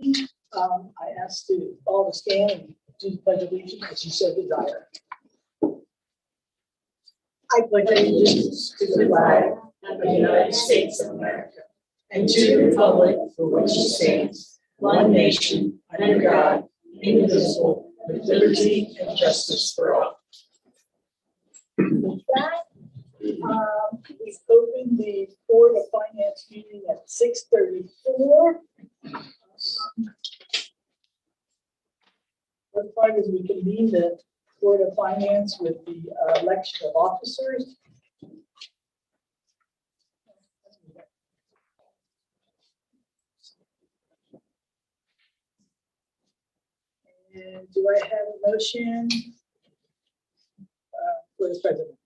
I ask you all to stand and do the pledge of allegiance as you so desire. I pledge allegiance to the flag of the United States of America and to the republic for which it stands, one nation, under God, indivisible, with liberty and justice for all. With that, we've opened the Board of Finance meeting at 6:34. What part is we convene the Board of Finance with the election of officers. And do I have a motion for the president?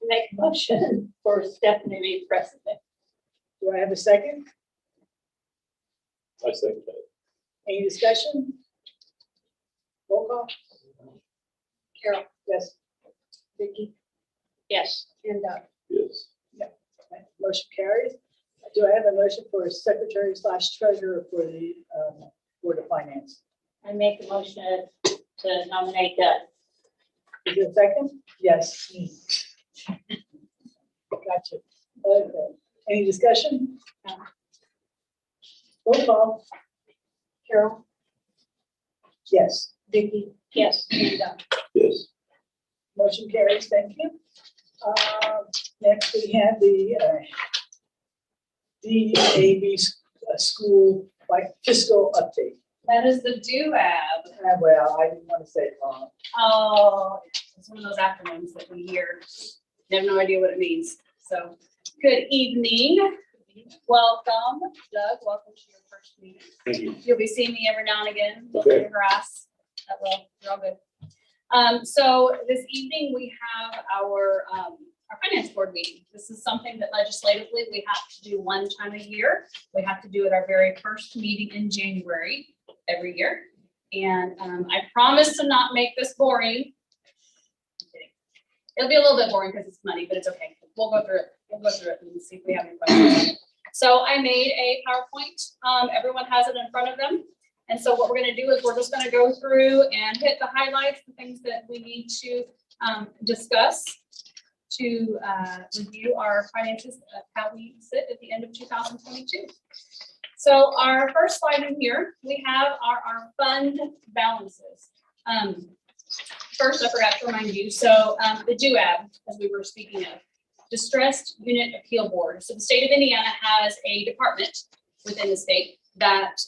Make a motion for Stephanie to be president. Do I have a second? I second that. Any discussion? Roll call. Carol? Yes. Vicky? Yes. And Yes. motion carries. Do I have a motion for a secretary / treasurer for the Board of Finance? I make a motion to nominate Doug. Is there a second? Yes. Gotcha. Okay. Any discussion? Roll call. Carol? Yes. Vicky? Yes. And Yes. Motion carries. Thank you. Next, we have the DAB school fiscal update. That is the DUAB. Well, I didn't want to say it wrong. Oh, it's one of those acronyms that we hear. They have no idea what it means. So, good evening. Welcome, Doug. Welcome to your first meeting. Thank you. You'll be seeing me every now and again. Don't Okay. harass. That will. You're all good. So this evening we have our finance board meeting. This is something that legislatively we have to do one time a year. We have to do it our very first meeting in January every year. And I promise to not make this boring. I'm kidding. It'll be a little bit boring because it's money, but it's okay. We'll go through it. We'll go through it and see if we have any questions. So I made a PowerPoint. Everyone has it in front of them. And so what we're going to do is we're just going to go through and hit the highlights, the things that we need to discuss to review our finances of how we sit at the end of 2022. So our first slide in here, we have our fund balances. First, I forgot to remind you, so the DUAB, as we were speaking of, Distressed Unit Appeal Board. So the state of Indiana has a department within the state that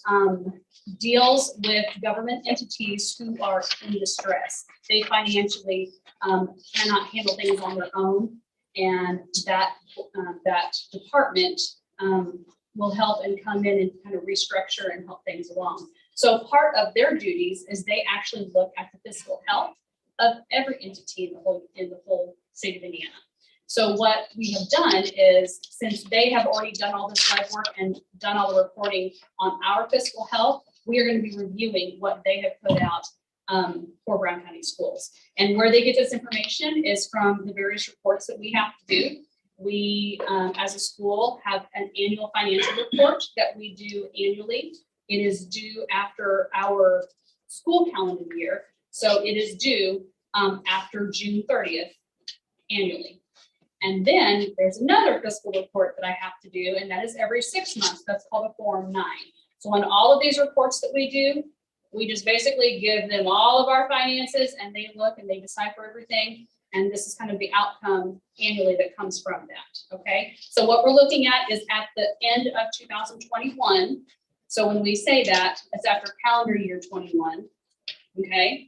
deals with government entities who are in distress. They financially cannot handle things on their own, and that department will help and come in and kind of restructure and help things along. So part of their duties is they actually look at the fiscal health of every entity in the whole state of Indiana. So what we have done is, since they have already done all this legwork and done all the reporting on our fiscal health, we are going to be reviewing what they have put out for Brown County Schools. And where they get this information is from the various reports that we have to do. We, as a school, have an annual financial report that we do annually. It is due after our school calendar year. So it is due after June 30th annually. And then there's another fiscal report that I have to do, and that is every 6 months. That's called a Form 9. So on all of these reports that we do, we just basically give them all of our finances, and they look and they decipher everything. And this is kind of the outcome annually that comes from that, okay? So what we're looking at is at the end of 2021. So when we say that, it's after calendar year 21, okay?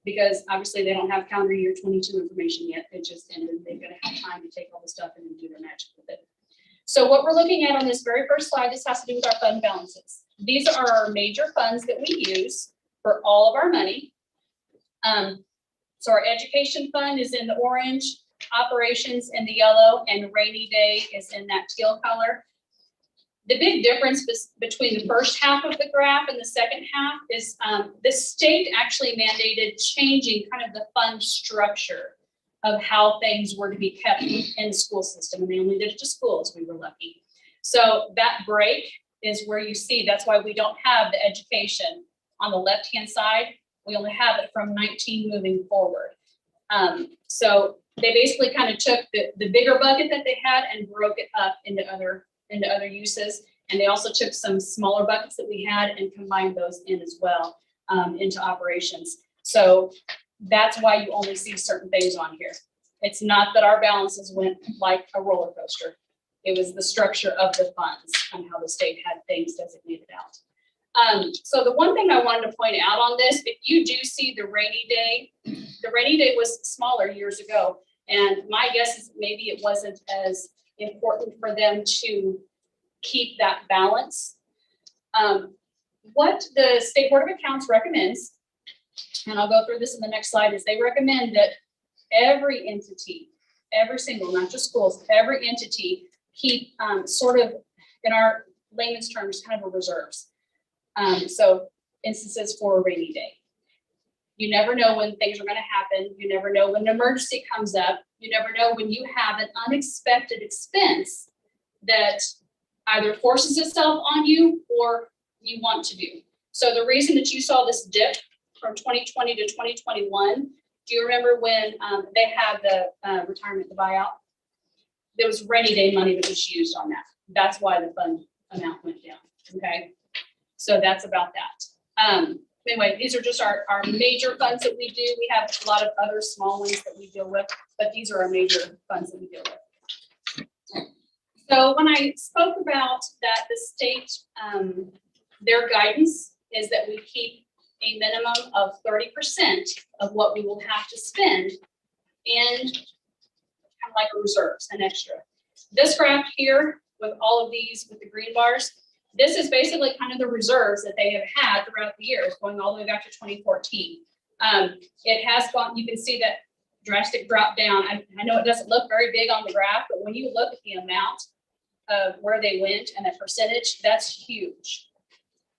Because obviously they don't have calendar year 22 information yet. It just ended. They're gonna have time to take all the stuff and do their magic with it. So what we're looking at on this very first slide, this has to do with our fund balances. These are our major funds that we use for all of our money. So our education fund is in the orange, operations in the yellow, and rainy day is in that teal color. The big difference between the first half of the graph and the second half is the state actually mandated changing kind of the fund structure of how things were to be kept in the school system. And they only did it to schools. We were lucky. So that break is where you see, that's why we don't have the education on the left-hand side. We only have it from 19 moving forward. So they basically kind of took the bigger bucket that they had and broke it up into other uses. And they also took some smaller buckets that we had and combined those in as well into operations. So that's why you only see certain things on here. It's not that our balances went like a roller coaster. It was the structure of the funds and how the state had things designated out. So the one thing I wanted to point out on this, if you do see the rainy day was smaller years ago. And my guess is maybe it wasn't as important for them to keep that balance. What the State Board of Accounts recommends, and I'll go through this in the next slide, is they recommend that every entity, every single, not just schools, every entity keep sort of, in our layman's terms, kind of a reserves. So instances for a rainy day. You never know when things are going to happen. You never know when an emergency comes up. You never know when you have an unexpected expense that either forces itself on you or you want to do. So the reason that you saw this dip from 2020 to 2021, do you remember when they had the retirement, the buyout? There was rainy day money that was used on that. That's why the fund amount went down, okay? So that's about that. Anyway, these are just our major funds that we do. We have a lot of other small ones that we deal with, but these are our major funds that we deal with. So when I spoke about that, the state, their guidance is that we keep a minimum of 30% of what we will have to spend in kind of like a reserves, an extra. This graph here with all of these with the green bars, this is basically kind of the reserves that they have had throughout the years, going all the way back to 2014. It has gone, you can see that drastic drop down. I know it doesn't look very big on the graph, but when you look at the amount of where they went and the percentage, that's huge.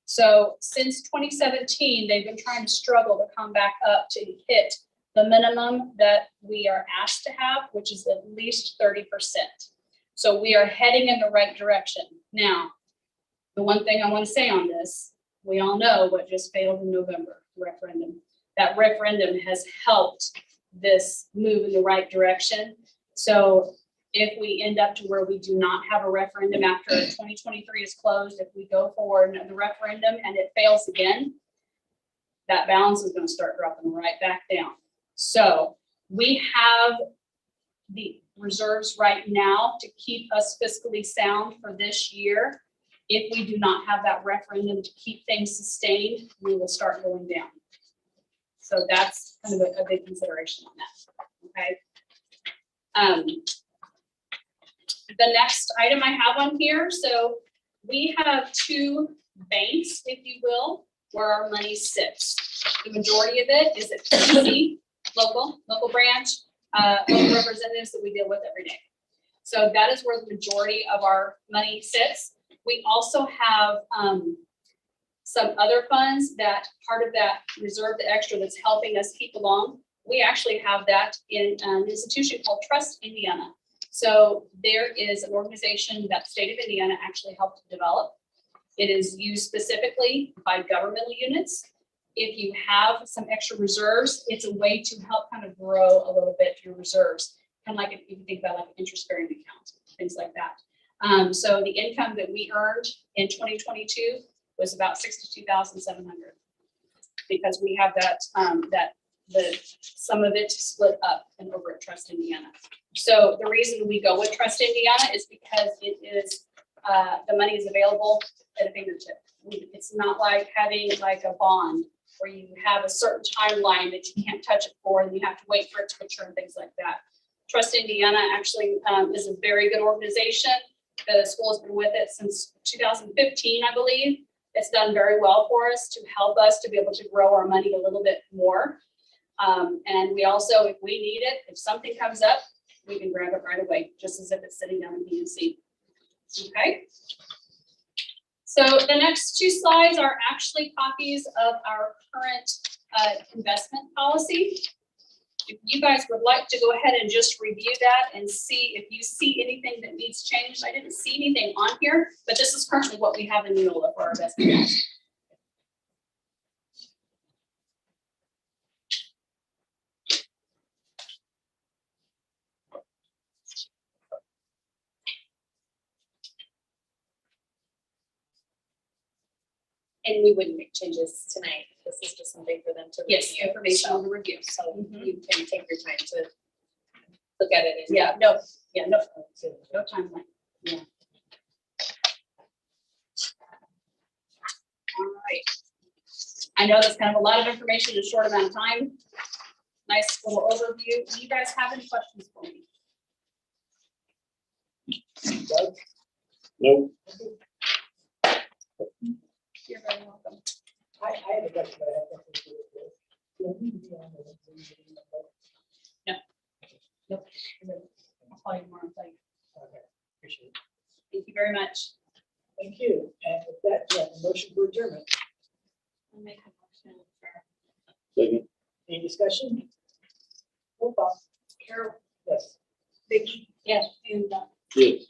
So since 2017, they've been trying to struggle to come back up to hit the minimum that we are asked to have, which is at least 30%. So we are heading in the right direction. Now, the one thing I want to say on this, we all know what just failed in November, the referendum. That referendum has helped this move in the right direction. So if we end up to where we do not have a referendum after 2023 is closed, if we go forward in the referendum and it fails again, that balance is going to start dropping right back down. So we have the reserves right now to keep us fiscally sound for this year. If we do not have that referendum to keep things sustained, we will start going down. So that's kind of a big consideration on that, okay? The next item I have on here, so we have two banks, if you will, where our money sits. The majority of it is at PCC, local branch, local representatives that we deal with every day. So that is where the majority of our money sits. We also have some other funds that part of that reserve, the extra that's helping us keep along. We actually have that in an institution called Trust Indiana. So there is an organization that the state of Indiana actually helped develop. It is used specifically by governmental units. If you have some extra reserves, it's a way to help kind of grow a little bit your reserves. Kind of like if you think about like an interest-bearing account, things like that. So the income that we earned in 2022 was about $62,700 because we have that some of it split up and over at Trust Indiana. So the reason we go with Trust Indiana is because it is the money is available at a fingertip. It's not like having like a bond where you have a certain timeline that you can't touch it for and you have to wait for it to mature and things like that. Trust Indiana actually is a very good organization. The school has been with it since 2015, I believe. It's done very well for us to help us to be able to grow our money a little bit more. And we also, if we need it, if something comes up, we can grab it right away, just as if it's sitting down in PNC. Okay. So the next two slides are actually copies of our current investment policy. if you guys would like to go ahead and just review that and see if you see anything that needs changed. I didn't see anything on here, but this is currently what we have in Neola for our best practice. And we wouldn't make changes tonight. This is just something for them to review. Yes, information So- to review. So Mhm. you can take your time to look at it. And Yeah, no, no timeline. Yeah. All right. I know that's kind of a lot of information in a short amount of time. Nice little overview. Do you guys have any questions for me? Nope. You're very welcome. I have a question, but I have nothing to do with this. Do I need to be on the Zoom meeting? Nope. I'll call you tomorrow. Thank Okay, appreciate it. you very much. Thank you. And with that, do I have a motion for adjournment? I'll make a motion for. Second. Any discussion? Roll call. Carol? Yes. Vicky? Yes. And Yes.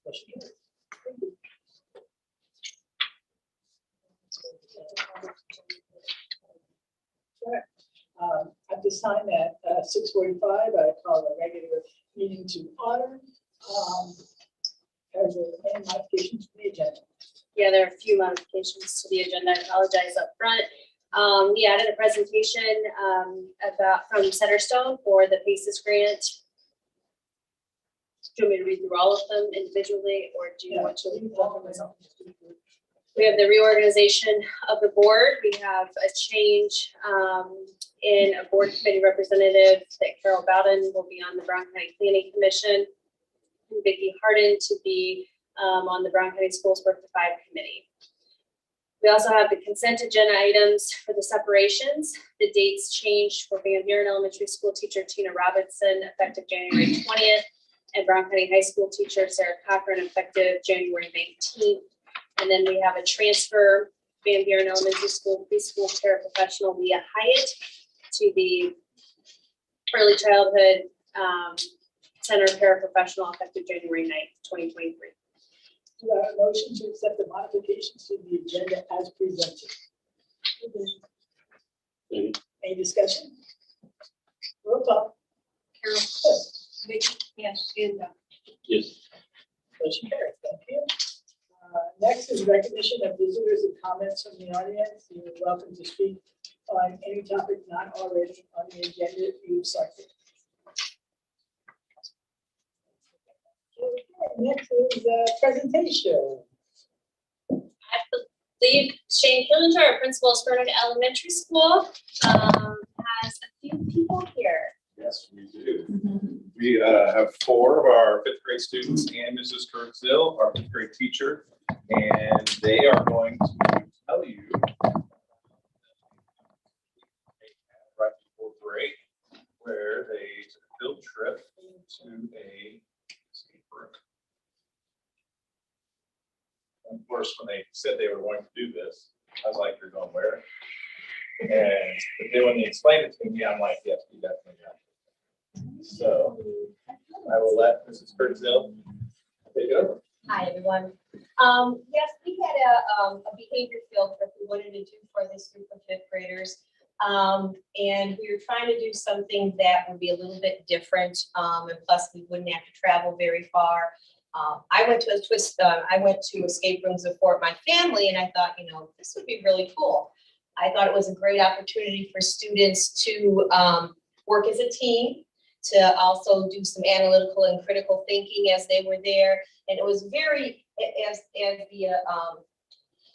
Motion carries. Thank you. All right. At this time at 6:45, I call the regular meeting to order. Are there any modifications to the agenda? Yeah, there are a few modifications to the agenda. I apologize up front. We added a presentation about from Centerstone for the PACES grant. Do you want me to read through all of them individually, or do you want to? We have the reorganization of the board. We have a change in a board committee representative that Carol Bowden will be on the Brown County Planning Commission. And Vicki Harden to be on the Brown County Schools Work to 5 committee. We also have the consent agenda items for the separations. The dates changed for Van Buren Elementary School teacher Tina Robinson effective January 20th and Brown County High School teacher Sarah Cochran effective January 19th. And then we have a transfer, Van Buren Elementary School preschool paraprofessional Leah Hyatt to the early childhood center paraprofessional effective January 9th, 2023. Do I have a motion to accept the modifications to the agenda as presented? Second. Any discussion? Roll call. Carol? Yes. Vicky? Yes. And Yes. Motion carries. Thank you. Next is recognition of visitors and comments from the audience. You're welcome to speak on any topic not already on the agenda you've selected. Okay, next is presentation. I believe Shane Killinger, our principal of Spurnock Elementary School, has a few people here. Yes, we do. We have 4 of our 5th grade students and Mrs. Kirkzill, our 5th grade teacher, and they are going to tell you right before break where they took a field trip to a escape room. And of course, when they said they were going to do this, I was like, "You're going where?" And but then when they explained it to me, I'm like, "Yes, we definitely got it." So I will let Mrs. Kurtzell take it over. Hi, everyone. Yes, we had a behavior field trip we wanted to do for this group of 5th graders. And we were trying to do something that would be a little bit different. And plus we wouldn't have to travel very far. I went to escape rooms before at my family, and I thought, this would be really cool. I thought it was a great opportunity for students to work as a team, to also do some analytical and critical thinking as they were there. And it was very, as the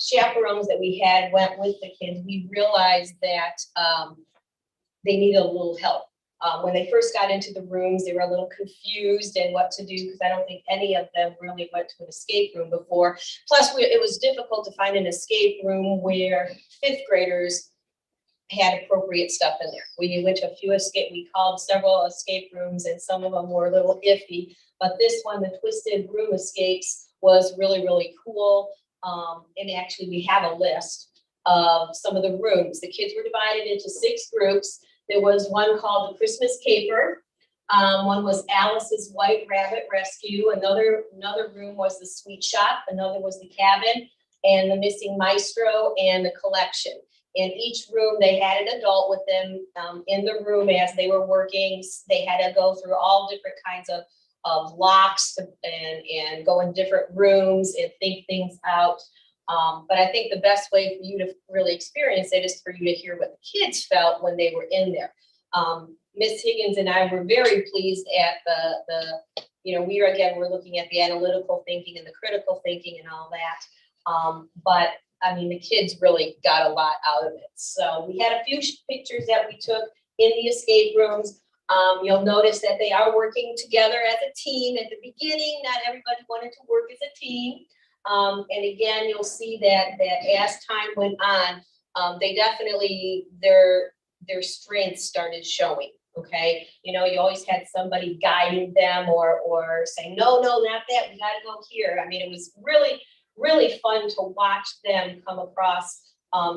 chaperones that we had went with the kids, we realized that they needed a little help. When they first got into the rooms, they were a little confused and what to do, because I don't think any of them really went to an escape room before. Plus, it was difficult to find an escape room where 5th graders had appropriate stuff in there. We went to we called several escape rooms, and some of them were a little iffy, but this one, the Twisted Room Escapes, was really, really cool. And actually we have a list of some of the rooms. The kids were divided into 6 groups. There was one called the Christmas Caper. One was Alice's White Rabbit Rescue. Another room was the Sweet Shop. Another was the Cabin, and the Missing Maestro, and the Collection. In each room, they had an adult with them in the room as they were working. They had to go through all different kinds of locks and go in different rooms and think things out. But I think the best way for you to really experience it is for you to hear what the kids felt when they were in there. Miss Higgins and I were very pleased at we're looking at the analytical thinking and the critical thinking and all that. But I mean, the kids really got a lot out of it. So we had a few pictures that we took in the escape rooms. You'll notice that they are working together as a team. At the beginning, not everybody wanted to work as a team. And again, you'll see that as time went on, they definitely, their strengths started showing. Okay, you always had somebody guiding them or saying, no, not that, we gotta go here. I mean, it was really, really fun to watch them come across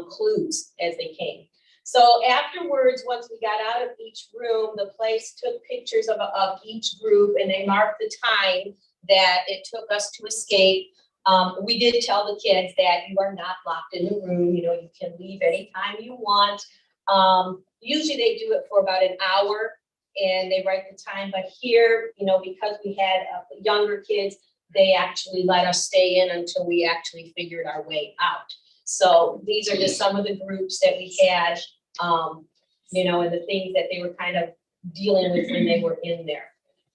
clues as they came. So afterwards, once we got out of each room, the place took pictures of each group, and they marked the time that it took us to escape. We did tell the kids that you are not locked in the room. You can leave anytime you want. Usually they do it for about an hour and they write the time, but here, because we had younger kids, they actually let us stay in until we actually figured our way out. So these are just some of the groups that we had, and the things that they were kind of dealing with when they were in there.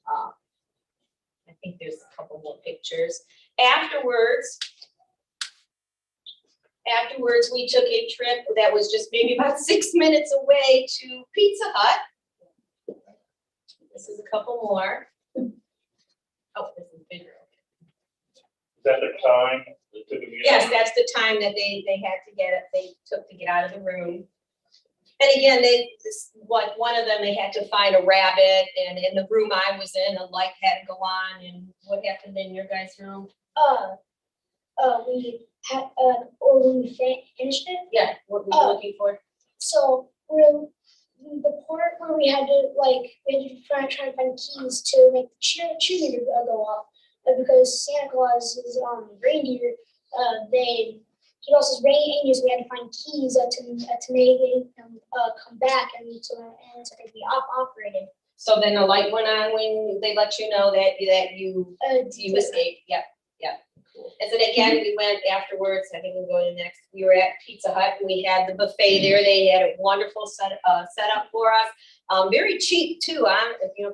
I think there's a couple more pictures. Afterwards, we took a trip that was just maybe about 6 minutes away to Pizza Hut. This is a couple more. Oh, this is bigger. Is that the time that took them? Yes, that's the time that they took to get out of the room. And again, one of them, they had to find a rabbit, and in the room I was in, a light had to go on. And what happened in your guys' room? When we finished it. Yeah, what were you looking for? So the part where we had to try to find keys to make the cheerleader go off, because Santa Claus is reindeer. He also has rain angels. We had to find keys to make them come back and so they could be operated. So then the light went on when they let you know that you escaped. Yep. And then again, we went afterwards. I think we'll go to next. We were at Pizza Hut and we had the buffet there. They had a wonderful setup for us. Very cheap too.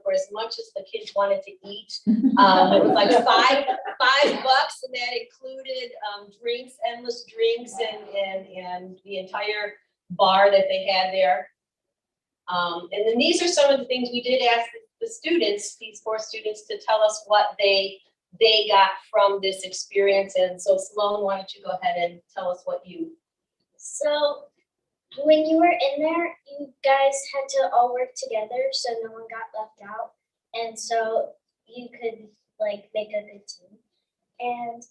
For as much as the kids wanted to eat, it was like $5, and that included drinks, endless drinks, and the entire bar that they had there. And then these are some of the things we did ask the students, these 4 students, to tell us what they got from this experience. And so Sloan, why don't you go ahead and tell us what you. So when you were in there, you guys had to all work together so no one got left out. And so you could make a good team. And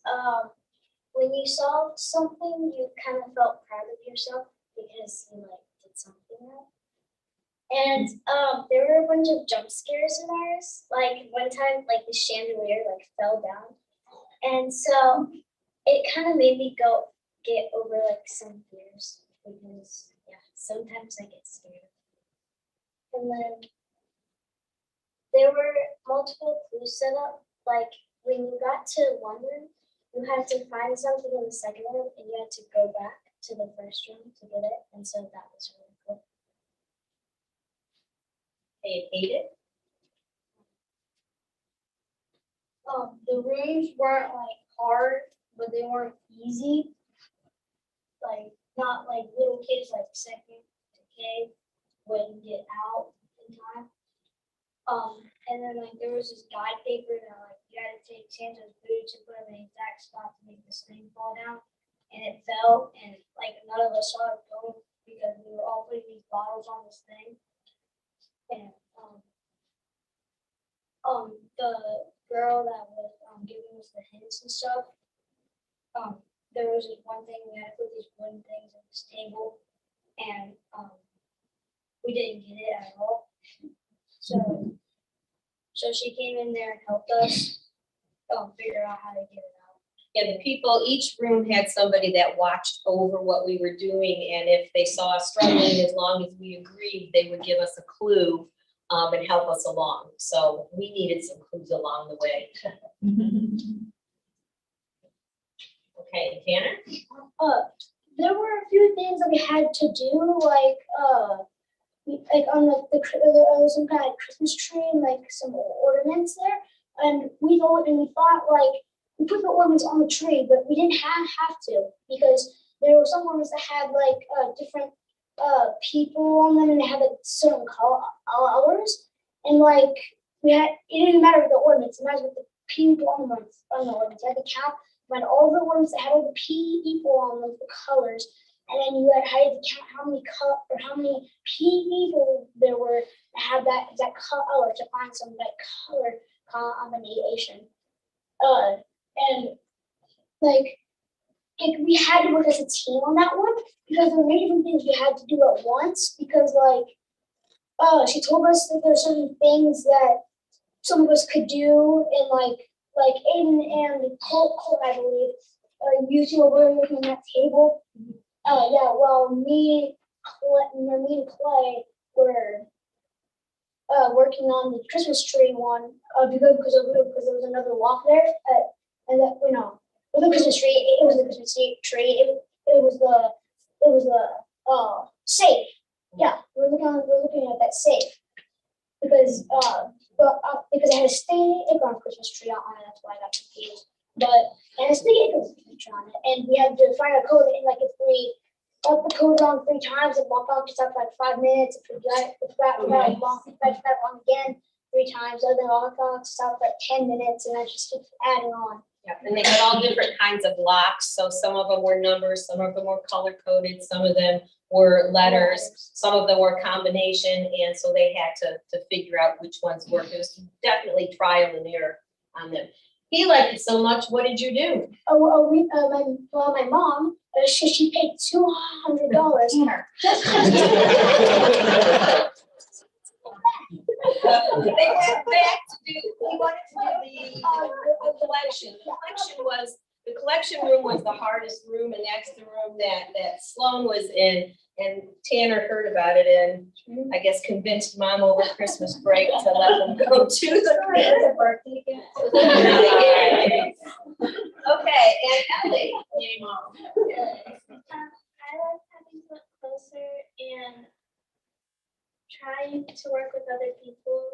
when you solved something, you kind of felt proud of yourself because you did something right. And there were a bunch of jump scares in ours. One time, the chandelier fell down, and so it kind of made me get over some fears because sometimes I get scared. And then there were multiple clues set up. When you got to one room, you had to find something in the second room, and you had to go back to the first room to get it. And so that was really cool. They ate it. The rooms weren't hard, but they weren't easy. Not like little kids second to K wouldn't get out in time. And then there was this guide paper that you had to take Santa's boots and put them in the exact spot to make this thing fall down. And it fell, and none of us saw it go because we were all putting these bottles on this thing. And the girl that was giving us the hints and stuff, there was this one thing we had to put these wooden things on this table, and we didn't get it at all. So she came in there and helped us figure out how to get it out. Yeah, the people, each room had somebody that watched over what we were doing, and if they saw us struggling, as long as we agreed, they would give us a clue and help us along. So we needed some clues along the way. Okay, Tanner? There were a few things that we had to do, like on there was some kind of Christmas tree and like some ornaments there, and we thought like we put the ornaments on the tree, but we didn't have to, because there were some ornaments that had like different people on them, and they had like certain colors, and like it didn't matter with the ornaments, it mattered with the people on the ornaments. You had to count. When all the ones that had all the people on them, the colors, and then you had to count how many people there were that had that exact color to find some that color combination. And like we had to work as a team on that one, because there were many different things we had to do at once, because like she told us that there are certain things that some of us could do, and like Aiden and Colt, I believe, you two were looking at that table. Well, me and Clay were working on the Christmas tree one, because there was another walk there, and that the Christmas tree. It was the Christmas tree. It was the safe. Yeah, we're looking at that safe, because it had a stay acorn Christmas tree on it. That's why I got confused. And a stay acorn Christmas tree on it, and we had to find a code. And like if we got the code wrong 3 times, it walked off just after like 5 minutes. If we got wrong again 3 times, then it walked off just after like 10 minutes, and that just keeps adding on. Yep, and they had all different kinds of locks. So some of them were numbers, some of them were color coded, some of them were letters, some of them were combination, and so they had to figure out which ones worked. It was definitely trial and error on them. He liked it so much. What did you do? My mom, she paid $200. They went back to do. We wanted to do the collection. The collection room was the hardest room, and that's the room that Sloan was in. And Tanner heard about it, and I guess convinced Mom over Christmas break to let them go to the birthday gift. Okay, and Ellie. Yay, Mom. I like having to look closer and trying to work with other people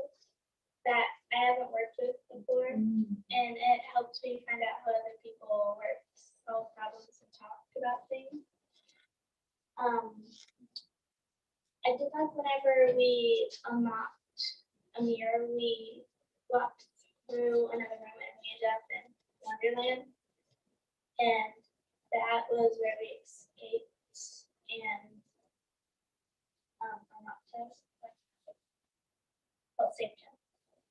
that I haven't worked with before, and it helps me find out how other people work, solve problems, and talk about things. I did that whenever we unlocked a mirror. We walked through another room and we ended up in Wonderland, and that was where we escaped and unlocked us. Same time.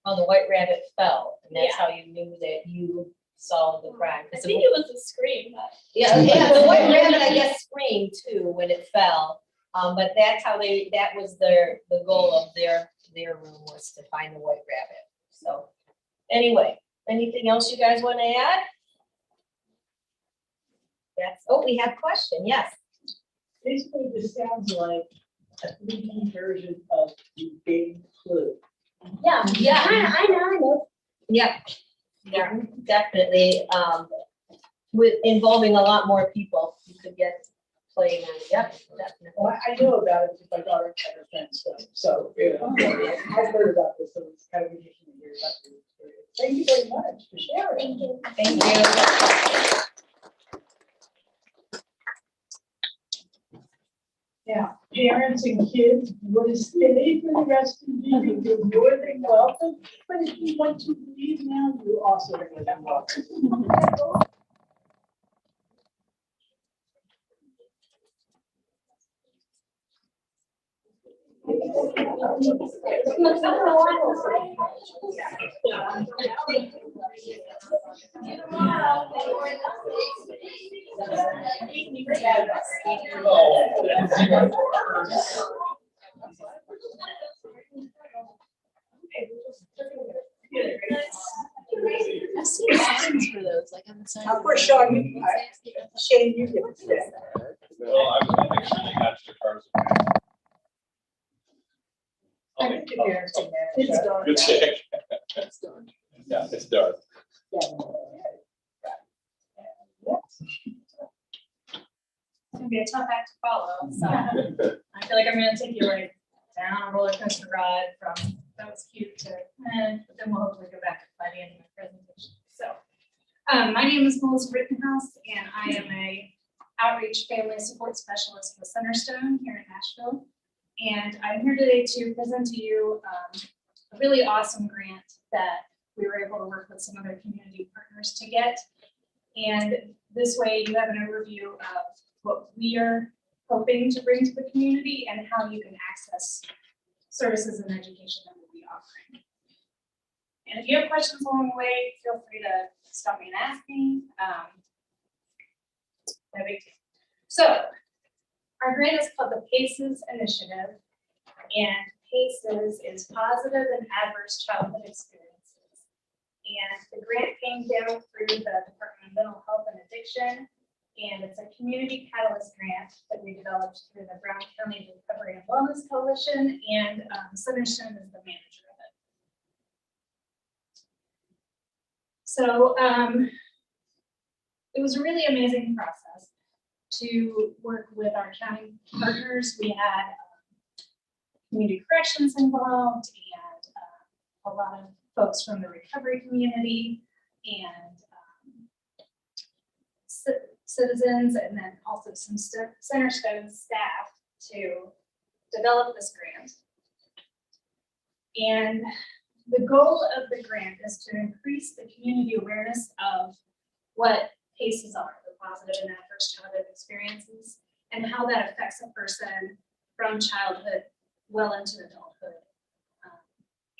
Oh, the white rabbit fell, and that's how you knew that you solved the crime. I think it was a scream. Yeah, the white rabbit, I guess, screamed too when it fell. But that's how that was the goal of their room, was to find the white rabbit. So anyway, anything else you guys want to add? We have a question, yes. Basically, this sounds like a 3D version of the Big Clue. Yeah. I know. Yep. Yeah, definitely. With involving a lot more people, you could get playing on. Yep, definitely. Well, I know about it because my daughter had her friends, so I've heard about this, so it's kind of interesting to hear about the experience. Thank you very much for sharing. Thank you. Thank you. Now, parents and kids, you want to stay for the rest of the meeting, you're more than welcome. But if you want to leave now, you also are more than welcome. signs for those, like on the sign. Of course, Sean, Shane, you get it. Well, I was gonna make sure they matched their cars. I think the parents in there. It's dark. Good check. That's done. Yeah, it's dark. It's gonna be a tough act to follow, so I feel like I'm gonna take you right down a roller coaster ride from that was cute to, but then we'll hopefully go back by the end of my presentation. So, my name is Melissa Rittenhouse, and I am a outreach family support specialist with Centerstone here in Nashville. And I'm here today to present to you a really awesome grant that we were able to work with some other community partners to get. And this way you have an overview of what we are hoping to bring to the community and how you can access services and education that we'll be offering. And if you have questions along the way, feel free to stop me and ask me. No big deal. So our grant is called the PACES Initiative, and PACES is Positive and Adverse Childhood Experiences. And the grant came down through the Department of Mental Health and Addiction, and it's a community catalyst grant that we developed through the Brown County Recovery and Wellness Coalition, and Centerstone is the manager of it. So it was a really amazing process to work with our county partners. We had community corrections involved and a lot of folks from the recovery community and citizens, and then also some Centerstone staff to develop this grant. And the goal of the grant is to increase the community awareness of what PACEs are, the positive and adverse childhood experiences, and how that affects a person from childhood well into adulthood.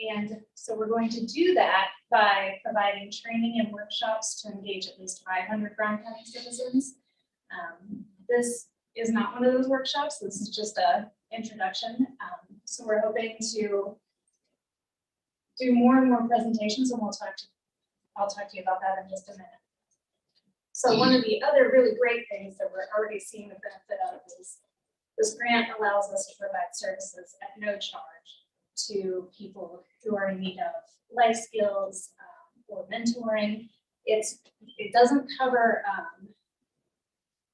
And so we're going to do that by providing training and workshops to engage at least 500 Brown County citizens. This is not one of those workshops. This is just an introduction. So we're hoping to do more and more presentations, and I'll talk to you about that in just a minute. So one of the other really great things that we're already seeing the benefit of is this grant allows us to provide services at no charge to people who are in need of life skills or mentoring. It doesn't cover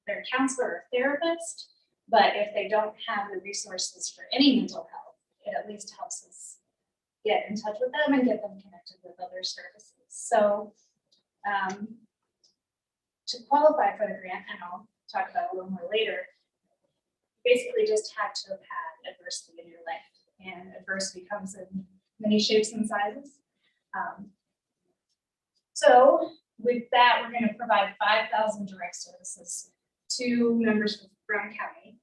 their counselor or therapist, but if they don't have the resources for any mental health, it at least helps us get in touch with them and get them connected with other services. So to qualify for the grant, and I'll talk about it a little more later, basically just have to have had adversity in your life. And adversity comes in many shapes and sizes. So with that, we're going to provide 5,000 direct services to members of Brown County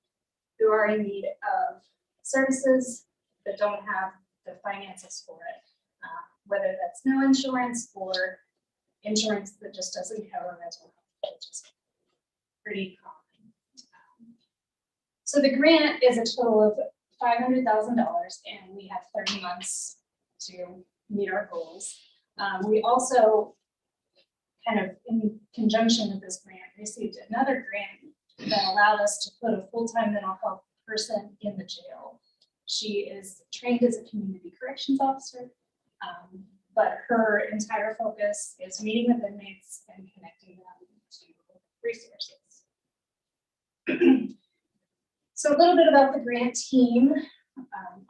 who are in need of services that don't have the finances for it, whether that's no insurance or insurance that just doesn't cover mental health, which is pretty common. So the grant is a total of $500,000, and we have 30 months to meet our goals. We also, kind of in conjunction with this grant, received another grant that allowed us to put a full-time mental health person in the jail. She is trained as a community corrections officer, but her entire focus is meeting with inmates and connecting them to resources. So a little bit about the grant team.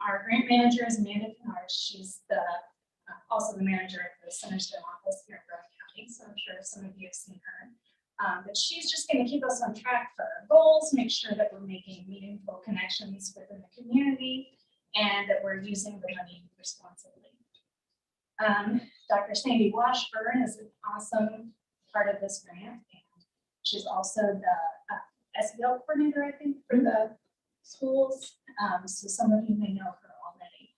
Our grant manager is Amanda Kennard. She's also the manager of the Centerstone office here in Brown County, so I'm sure some of you have seen her. But she's just going to keep us on track for our goals, make sure that we're making meaningful connections within the community, and that we're using the money responsibly. Dr. Sandy Washburn is an awesome part of this grant, and she's also the SEL coordinator, I think, for the schools. So some of you may know her already,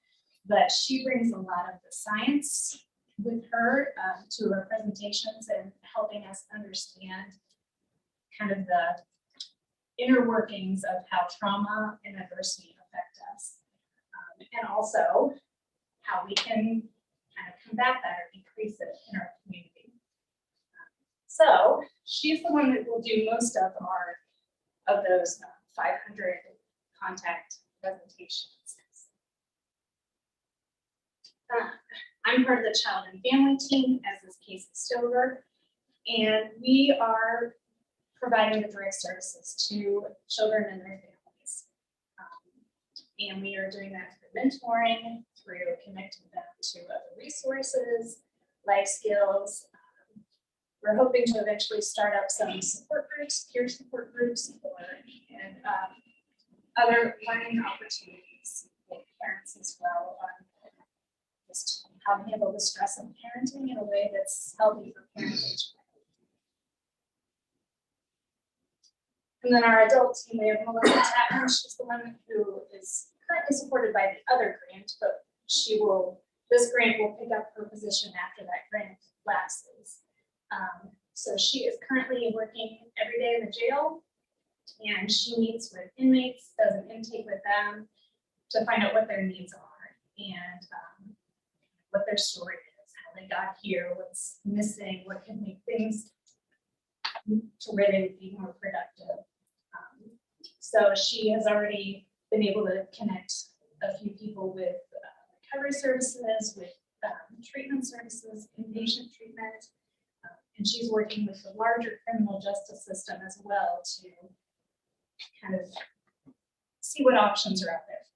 but she brings a lot of the science with her to her presentations and helping us understand kind of the inner workings of how trauma and adversity affect us, and also how we can kind of combat that or decrease it in our community. So she's the one that will do most of those 500 contact presentations. I'm part of the child and family team, as is Casey Stover, and we are providing the direct services to children and their families. And we are doing that through mentoring, through connecting them to other resources, life skills. We're hoping to eventually start up some support groups, peer support groups, and other learning opportunities for parents as well on just how to handle the stress of parenting in a way that's healthy for parents. And then our adult team, we have Melissa Tatman. She's the one who is currently supported by the other grant, but this grant will pick up her position after that grant lapses. So she is currently working every day in the jail, and she meets with inmates, does an intake with them to find out what their needs are and what their story is, how they got here, what's missing, what can make things to where they would be more productive. So she has already been able to connect a few people with recovery services, with treatment services, inpatient treatment, and she's working with the larger criminal justice system as well to kind of see what options are out there for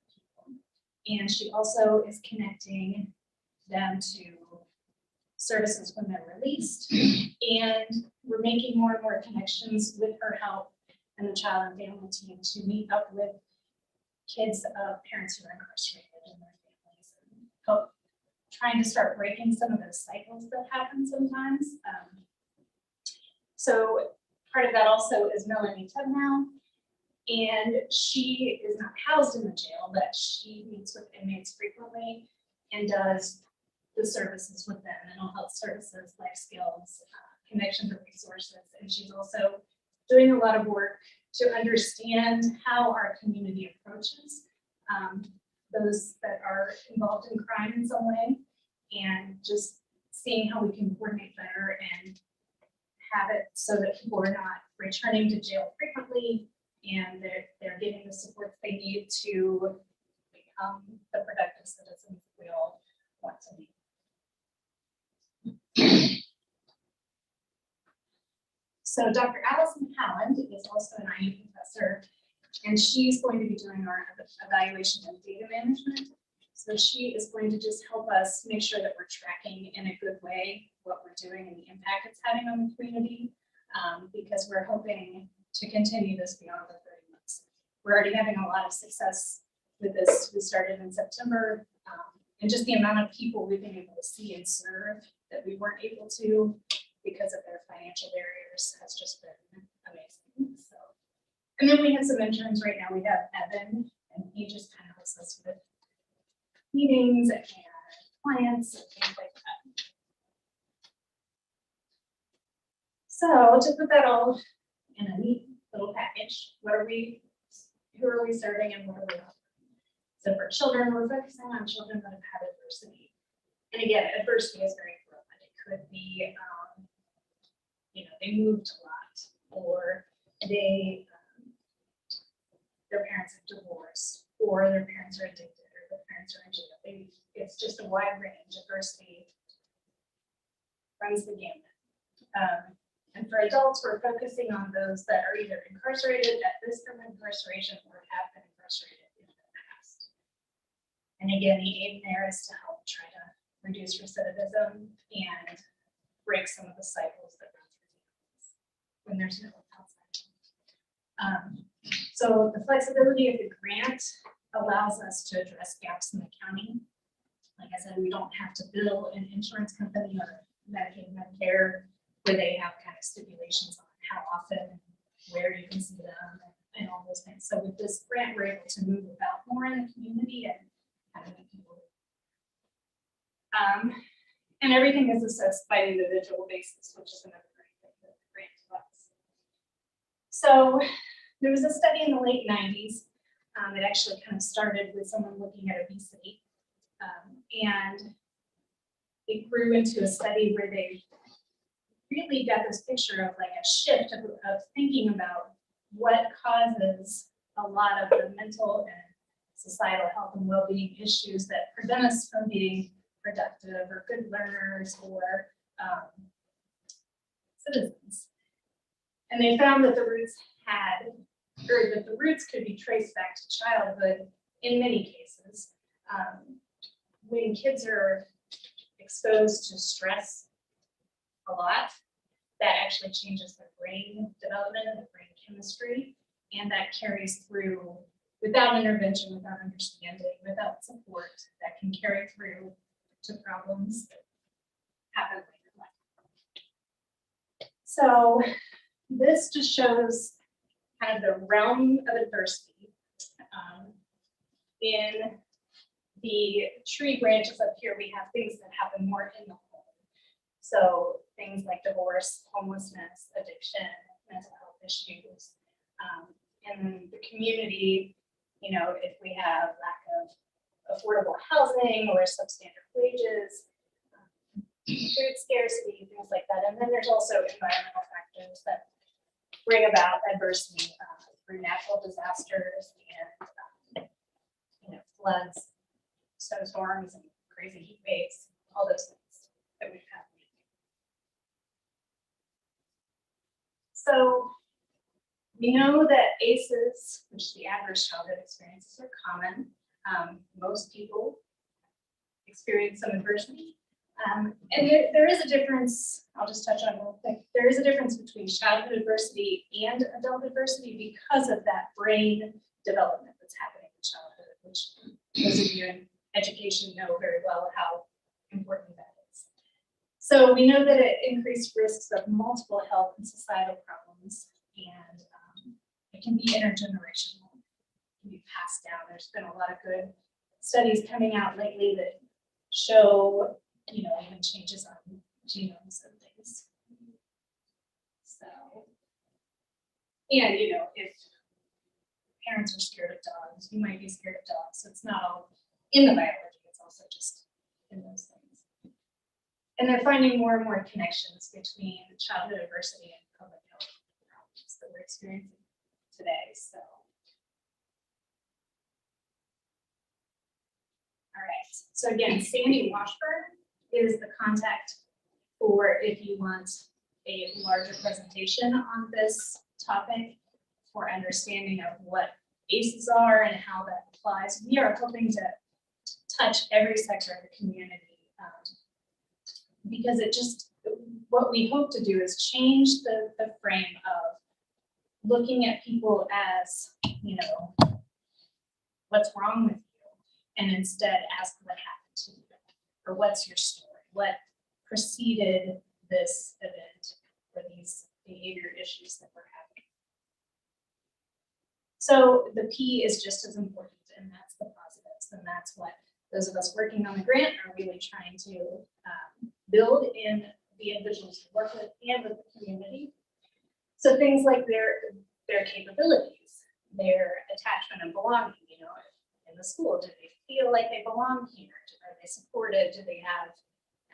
people. And she also is connecting them to services when they're released, and we're making more and more connections with her help and the child and family team to meet up with kids of parents who are incarcerated and their families, and help trying to start breaking some of those cycles that happen sometimes. So part of that also is Melanie Tubnow, and she is not housed in the jail, but she meets with inmates frequently and does the services with them, mental health services, life skills, connection to resources. And she's also doing a lot of work to understand how our community approaches those that are involved in crime in some way, and just seeing how we can coordinate better and have it so that people are not returning to jail frequently, and they're getting the supports they need to become the productive citizens we all want to be. So Dr. Allison Howland is also an IU professor, and she's going to be doing our evaluation of data management. So she is going to just help us make sure that we're tracking in a good way what we're doing and the impact it's having on the community, because we're hoping to continue this beyond the 30 months. We're already having a lot of success with this. We started in September, and just the amount of people we've been able to see and serve that we weren't able to because of their financial barriers has just been amazing. So, and then we have some interns right now. We have Evan, and he just kind of helps us with meetings and clients and things like that. So to put that all in a neat little package, who are we serving and what are we offering? So for children, we're focusing on children that have had adversity. And again, adversity is very broad. It could be, they moved a lot, or their parents have divorced, or their parents are addicted, or their parents are in jail. It's just a wide range. Adversity runs the gamut. And for adults, we're focusing on those that are either incarcerated, at risk of incarceration, or have been incarcerated in the past. And again, the aim there is to help try to reduce recidivism and break some of the cycles that run through families when there's no outside. So the flexibility of the grant allows us to address gaps in the county. Like I said, we don't have to bill an insurance company or Medicaid, Medicare, where they have kind of stipulations on how often, where you can see them, and all those things. So with this grant, we're able to move about more in the community and kind of meet people. And everything is assessed by an individual basis, which is another great thing that the grant does. So there was a study in the late 90s. It actually kind of started with someone looking at obesity, and it grew into a study where they really got this picture of like a shift of thinking about what causes a lot of the mental and societal health and well-being issues that prevent us from being productive or good learners or citizens. And they found that the roots could be traced back to childhood in many cases. When kids are exposed to stress a lot, that actually changes their brain development and brain chemistry, and that carries through without intervention, without understanding, without support, that can carry through to problems that happen later in life. So this just shows kind of the realm of adversity. In the tree branches up here, we have things that happen more in the home. So things like divorce, homelessness, addiction, mental health issues. In the community, you know, if we have lack of affordable housing or substandard wages, food scarcity, things like that. And then there's also environmental factors that bring about adversity through natural disasters and floods, snowstorms, and crazy heat waves, all those things that we've had. So we know that ACEs, which the adverse childhood experiences, are common. Most people experience some adversity. And there is a difference, I'll just touch on real quick. There is a difference between childhood adversity and adult adversity because of that brain development that's happening in childhood, which those of you in education know very well how important that is. So we know that it increased risks of multiple health and societal problems, and it can be intergenerational, it can be passed down. There's been a lot of good studies coming out lately that show, you know, even changes on genomes and things. So, and you know, if parents are scared of dogs, you might be scared of dogs. So it's not all in the biology, it's also just in those things. And they're finding more and more connections between childhood adversity and public health problems that we're experiencing today. So, all right. So again, Sandy Washburn is the contact for if you want a larger presentation on this topic for understanding of what ACEs are and how that applies. We are hoping to touch every sector of the community because it just, what we hope to do is change the frame of looking at people as, you know, what's wrong with you, and instead ask what happened to you, or what's your story, what preceded this event or these behavior issues that we're having. So the P is just as important, and that's the positives, and that's what those of us working on the grant are really trying to build in the individuals we work with and with the community. So things like their capabilities, their attachment and belonging, you know, in the school, do they feel like they belong here? Are they supported? Do they have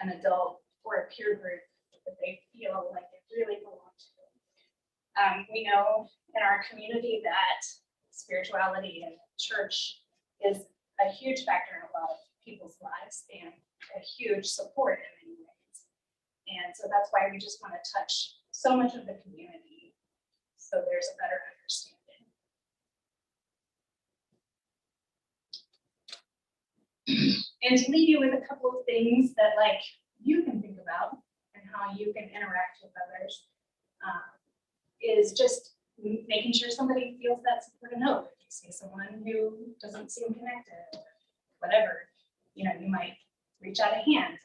an adult or a peer group that they feel like they really belong to? We know in our community that spirituality and church is a huge factor in a lot of people's lives and a huge support in many ways. And so that's why we just want to touch so much of the community so there's a better understanding. And to leave you with a couple of things that like you can think about and how you can interact with others is just making sure somebody feels that support and hope. If you see someone who doesn't seem connected or whatever, you know, you might reach out a hand.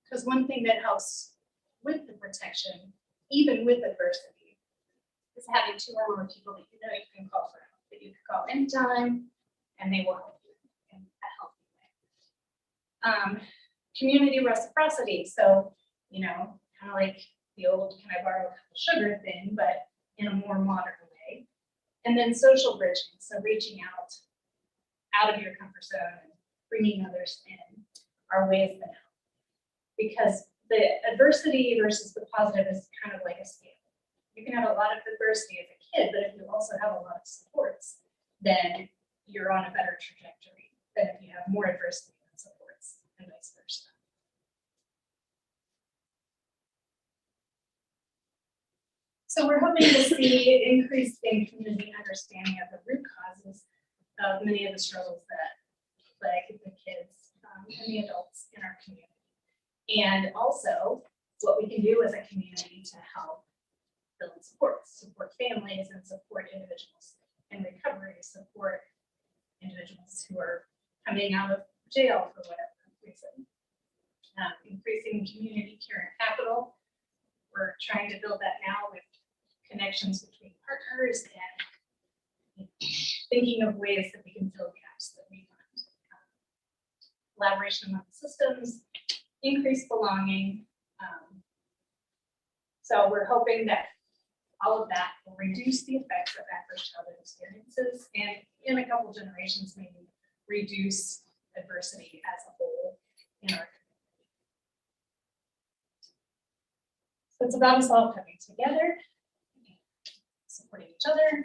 Because one thing that helps with the protection, even with adversity, is having 2 or more people that you know you can call for help, that you can call anytime, and they will help you in a healthy way. Community reciprocity. So, you know, kind of like the old "can I borrow a cup of sugar" thing, but in a more modern way. And then social bridging. So reaching out of your comfort zone and bringing others in are ways that help. Because the adversity versus the positive is kind of like a scale. You can have a lot of adversity as a kid, but if you also have a lot of supports, then you're on a better trajectory than if you have more adversity than supports, and vice versa. So we're hoping to see increased in community understanding of the root causes of many of the struggles that plague the kids and the adults in our community. And also what we can do as a community to help build support families and support individuals in recovery, support individuals who are coming out of jail for whatever reason. Increasing community care and capital. We're trying to build that now with connections between partners and thinking of ways that we can fill gaps that we find. Collaboration among systems, increased belonging. So we're hoping that all of that will reduce the effects of adverse childhood experiences and in a couple generations, maybe reduce adversity as a whole in our community. So it's about us all coming together, supporting each other.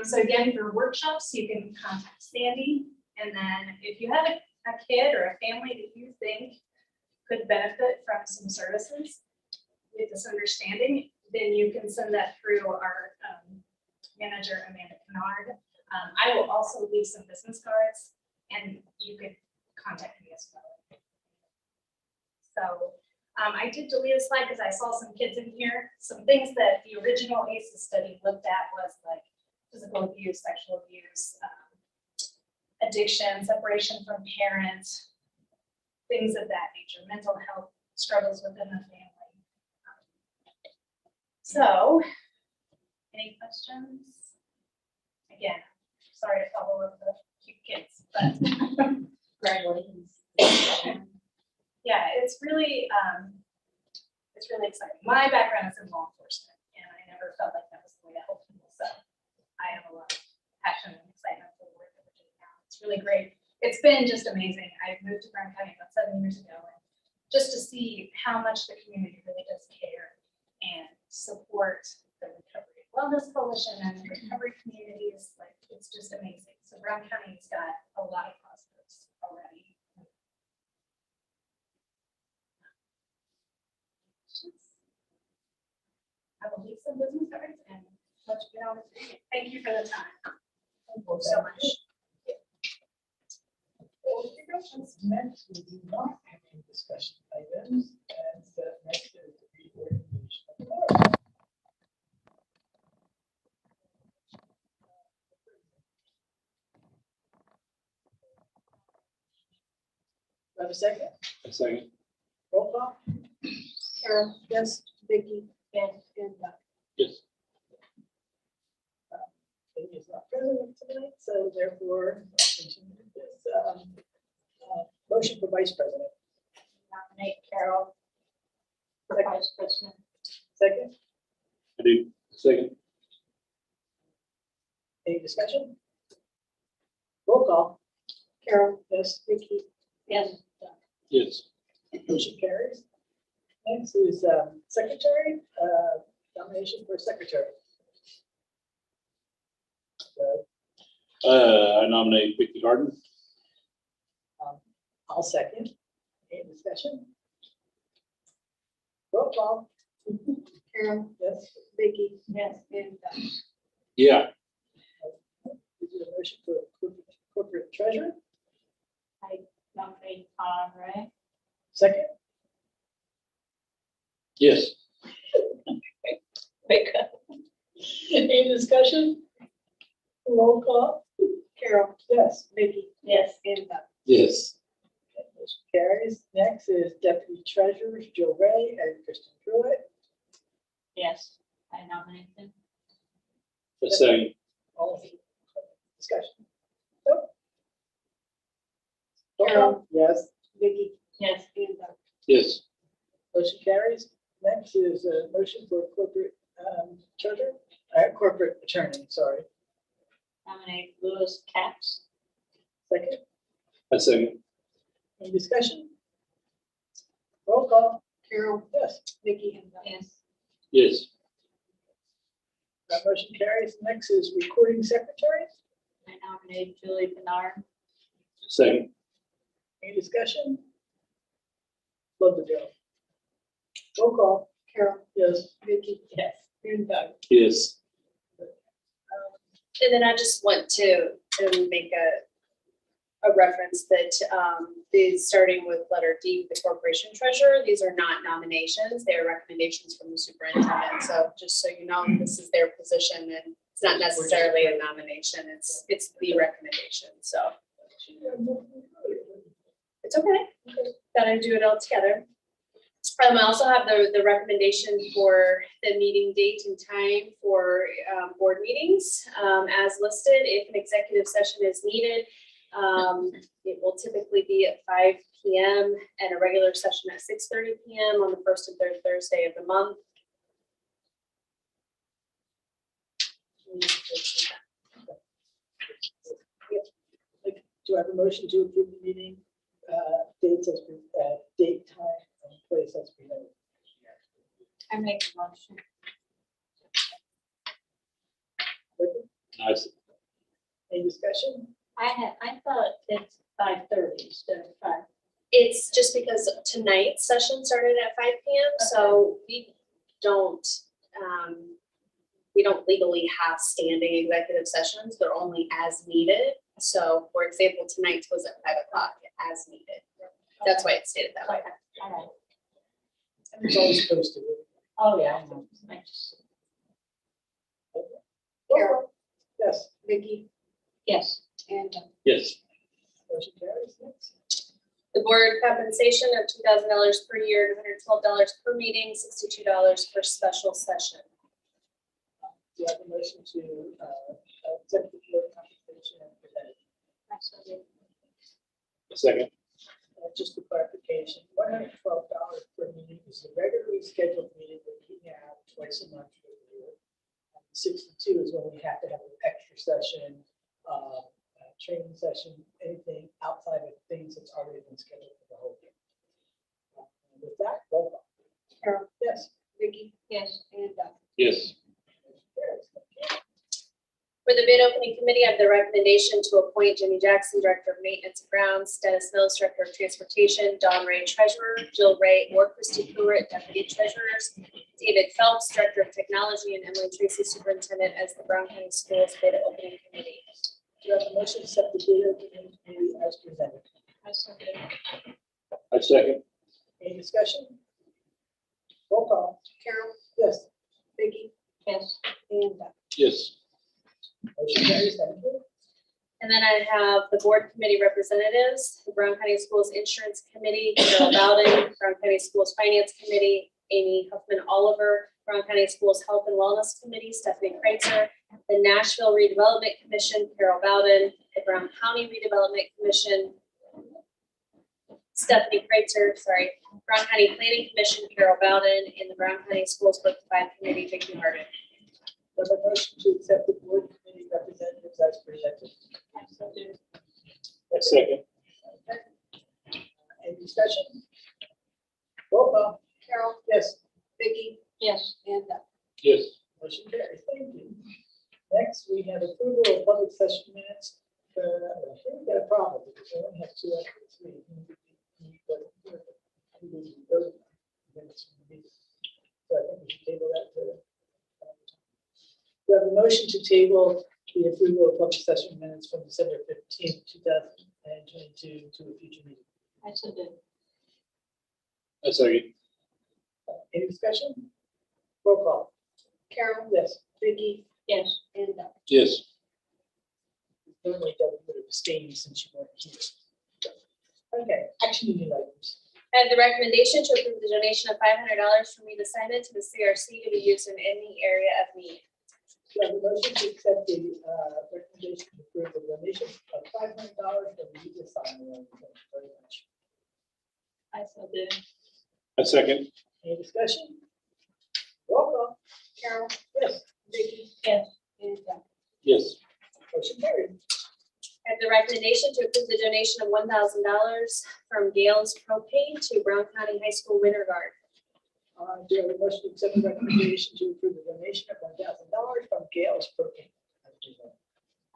So again, for workshops, you can contact Sandy. And then if you have a kid or a family that you think could benefit from some services with this understanding, then you can send that through our manager, Amanda Kennard. I will also leave some business cards and you could contact me as well. So I did delete a slide because I saw some kids in here. Some things that the original ACEs study looked at was like physical abuse, sexual abuse, addiction, separation from parents, things of that nature, mental health struggles within the family. So, any questions? Again, sorry to follow up the cute kids, but Congratulations. yeah, it's really exciting. My background is in law enforcement, and I never felt like that was the way to help people. So I have a lot of passion and excitement for the work that we're doing now. It's really great. It's been just amazing. I moved to Brown County about 7 years ago, and just to see how much the community really does care and support the Recovery Wellness Coalition and the recovery communities, like it's just amazing. So Brown County's got a lot of positives already. I will leave some business cards and let you get on with it. Thank you for the time. Thank you so much. Next, we do not have any discussion items, and next is the reorganization of the board. Have a second? A second. Roll call? Carol, yes. Vicky? Yes. And Yes. Vicky is not present tonight, so therefore, I'll continue with this. Motion for vice president. Nominate Carol for vice president. Second, I do. Second. any discussion? Roll call. Carol, yes. Vicky? Yes. Yes. Motion carries. Next is secretary, nomination for secretary. I nominate Vicky Harden. I'll second. Any discussion? Roll call. Carol, yes. Vicky? Yes. And Yeah. is there a motion for corporate treasurer? Nominate Todd, right? Second, Yes. any discussion? Roll call. Carol, yes. Vicky? Yes. And Yes. motion carries. Next is deputy treasurers, Joe Ray and Kristen Pruitt. Yes. I nominate them. A second. All in discussion. Nope. Roll call. Yes. Vicky? Yes. And Yes. motion carries. Next is a motion for corporate treasurer, corporate attorney, sorry. Nominate Louis Capps. Second, A second. Any discussion? Roll call. Carol, Yes. Vicky, Yes. Yes. That motion carries. Next is recording secretary. I nominate Julie Bernard. Second. Any discussion? Love the bill. Roll call. Carol, Yes. Vicky, Yes. and Doug. Yes. And then I just want to make a reference that these, starting with letter D, the corporation treasurer, these are not nominations, they are recommendations from the superintendent. So just so you know, this is their position and it's not necessarily a nomination, it's the recommendation, so. It's okay, gotta do it all together. I also have the recommendation for the meeting date and time for board meetings as listed. If an executive session is needed, it will typically be at 5 p.m. and a regular session at 6:30 p.m. on the first and third Thursday of the month. Do I have a motion to approve the meeting dates as date, time, and place as presented? I make a motion. Nice. Any discussion? I thought it's 5:30 instead of 5. It's just because tonight's session started at 5 p.m. So we don't legally have standing executive sessions. They're only as needed. So for example, tonight's was at 5 o'clock as needed. That's why it's stated that way. All right. It's always posted. Oh, yeah. I know. Thanks. Carol? Yes. Vicky, Yes. and Doug. Yes. Motion carries. Next. The board compensation of $2,000 per year, $112 per meeting, $62 per special session. Do you have a motion to accept the board compensation and presented? Second. Just for clarification, $112 per meeting is the regularly scheduled meeting that we have twice a month for the year. 62 is when we have to have an extra session, training session, anything outside of things that's already been scheduled for the whole year. And with that, roll call. Carol, Yes. Vicky, Yes. and Doug. Yes. For the bid opening committee, I have the recommendation to appoint Jenny Jackson, Director of Maintenance and Grounds, Dennis Mills, Director of Transportation, Dawn Ray, Treasurer, Jill Ray, or Christy Pruitt, Deputy Treasurers, David Phelps, Director of Technology, and Emily Tracy, Superintendent, as the Brown County Schools bid opening committee. Do you have a motion to accept the bid opening committee as presented? I second. Any discussion? Roll call. Carol, Yes. Vicky, Yes. and Doug. Yes. Motion carries. Thank you. And then I have the board committee representatives, the Brown County Schools Insurance Committee, Carol Bowden, Brown County Schools Finance Committee, Amy Huffman Oliver, Brown County Schools Health and Wellness Committee, Stephanie Kreitzer, the Nashville Redevelopment Commission, Carol Bowden, the Brown County Redevelopment Commission, Stephanie Kreitzer, Brown County Planning Commission, Carol Bowden, and the Brown County Schools Book 5 Committee, Vicki Harden. Do you have a motion to accept the board committee representatives as presented? I second. Any discussion? Roll call. Carol, Yes. Vicky, Yes. and Doug. Yes. Motion carries. Thank you. Next, we have approval of public session minutes. Here we got a problem because we only have 2 out of 3. So I think we should table that to. We have a motion to table the approval of public session minutes from December 15th, 2022 to a future meeting. I so did. I second. Any discussion? Roll call. Carol, Yes. Vicky, Yes. and Doug. Yes. Normally Doug would have abstained since you weren't here. Okay, action union items. I have the recommendation to approve the donation of $500 from Reed Assignment to the CRC to be used in any area of need. Do I have a motion to accept the recommendation to approve the donation of $500 from the youth assignment? Thank you very much. I so did. Uh, I second. Any discussion? Roll call. Carol, Yes. Vicky, Yes. and Doug. Yes. Motion carried. I I have the recommendation to approve the donation of $1,000 from Gales Propane to Brown County High School Winter Guard. Do you have a motion to accept the recommendation to approve the donation of $1,000 from Gales Propane?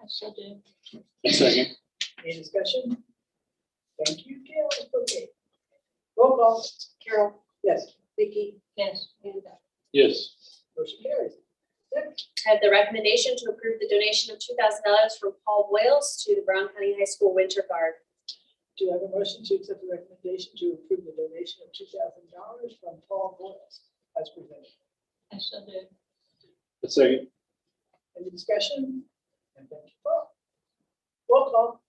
I shall do. Second. Any discussion? Thank you, Gales Propane. Roll call. Carol, Yes. Vicky, Yes. and Doug. Yes. Motion carries. Next. I have the recommendation to approve the donation of $2,000 from Paul Boyles to the Brown County High School Winter Guard. Do you have a motion to accept the recommendation to approve the donation of $2,000 from Paul Boyles as presented? I shall do. Second. Any discussion? And thank you, Paul. Roll call.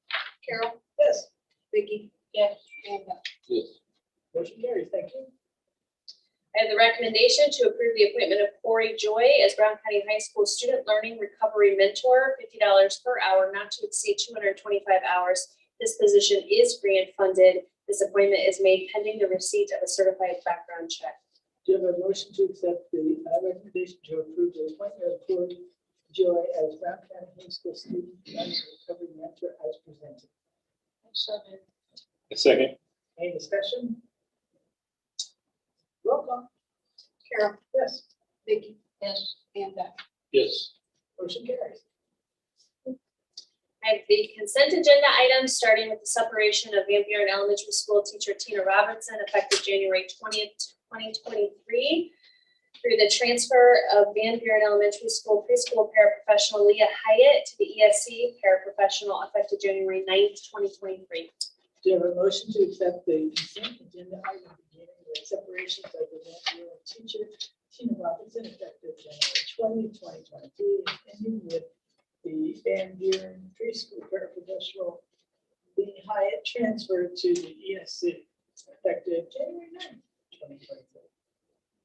Carol, Yes. Vicky, Yes. and Doug. Yes. Motion carries. Thank you. I have the recommendation to approve the appointment of Corey Joy as Brown County High School Student Learning Recovery Mentor, $50 per hour, not to exceed 225 hours. This position is grant funded. This appointment is made pending the receipt of a certified background check. Do you have a motion to accept the recommendation to approve the appointment of Corey Joy as Brown County High School Student Learning Recovery Mentor as presented? I shall do. Second. Any discussion? Roll call. Carol, Yes. Vicky, Yes. and Doug. Yes. Motion carries. I have the consent agenda items, starting with the separation of Van Buren Elementary School teacher Tina Robinson effective January 20th, 2023, through the transfer of Van Buren Elementary School preschool paraprofessional Leah Hyatt to the ESC paraprofessional effective January 9th, 2023. Do you have a motion to accept the consent agenda item beginning with separations of the Van Buren teacher Tina Robinson effective January 20th, 2023, and ending with the Van Buren preschool paraprofessional Lee Hyatt transferred to the ESC effective January 9th, 2023.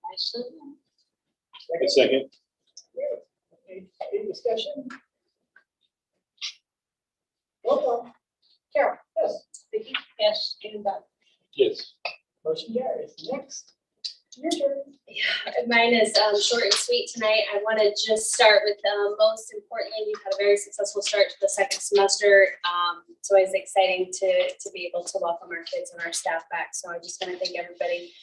I shall do. Second. Any discussion? Roll call. Carol. Yes. Vicky, Yes. and Doug. Yes. Motion carries. Next, your turn. Mine is short and sweet tonight. I want to just start with most importantly, we've had a very successful start to the second semester. It's always exciting to be able to welcome our kids and our staff back. So I just want to thank everybody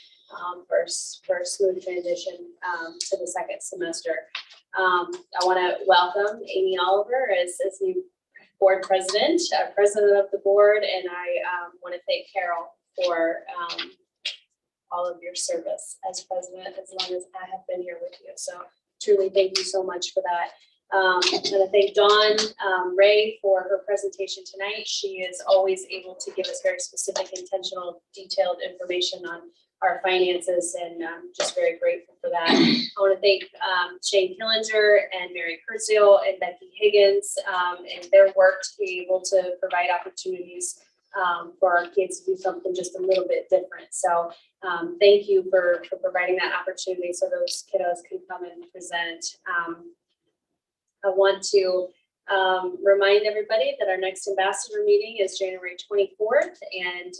for a smooth transition to the second semester. I want to welcome Amy Oliver as new board president, president of the board, and I want to thank Carol for all of your service as president, as long as I have been here with you. So truly, thank you so much for that. I'm going to thank Dawn Ray for her presentation tonight. She is always able to give us very specific, intentional, detailed information on our finances, and I'm just very grateful for that. I want to thank Shane Killinger and Mary Kurzio and Becky Higgins and their work to be able to provide opportunities for our kids to do something just a little bit different. So thank you for providing that opportunity so those kiddos can come and present. I want to remind everybody that our next ambassador meeting is January 24th, and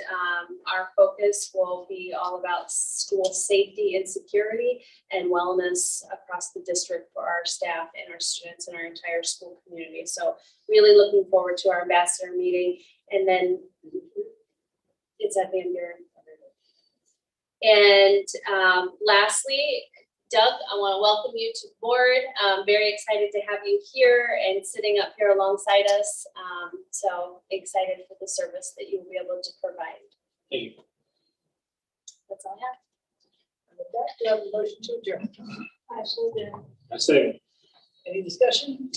our focus will be all about school safety and security and wellness across the district for our staff and our students and our entire school community. So really looking forward to our ambassador meeting. And then it's at Van Buren. And lastly, Doug, I want to welcome you to the board. I'm very excited to have you here and sitting up here alongside us. So excited for the service that you'll be able to provide. Thank you. That's all I have. And with that, do you have a motion to adjourn? I shall do. Second. Any discussion?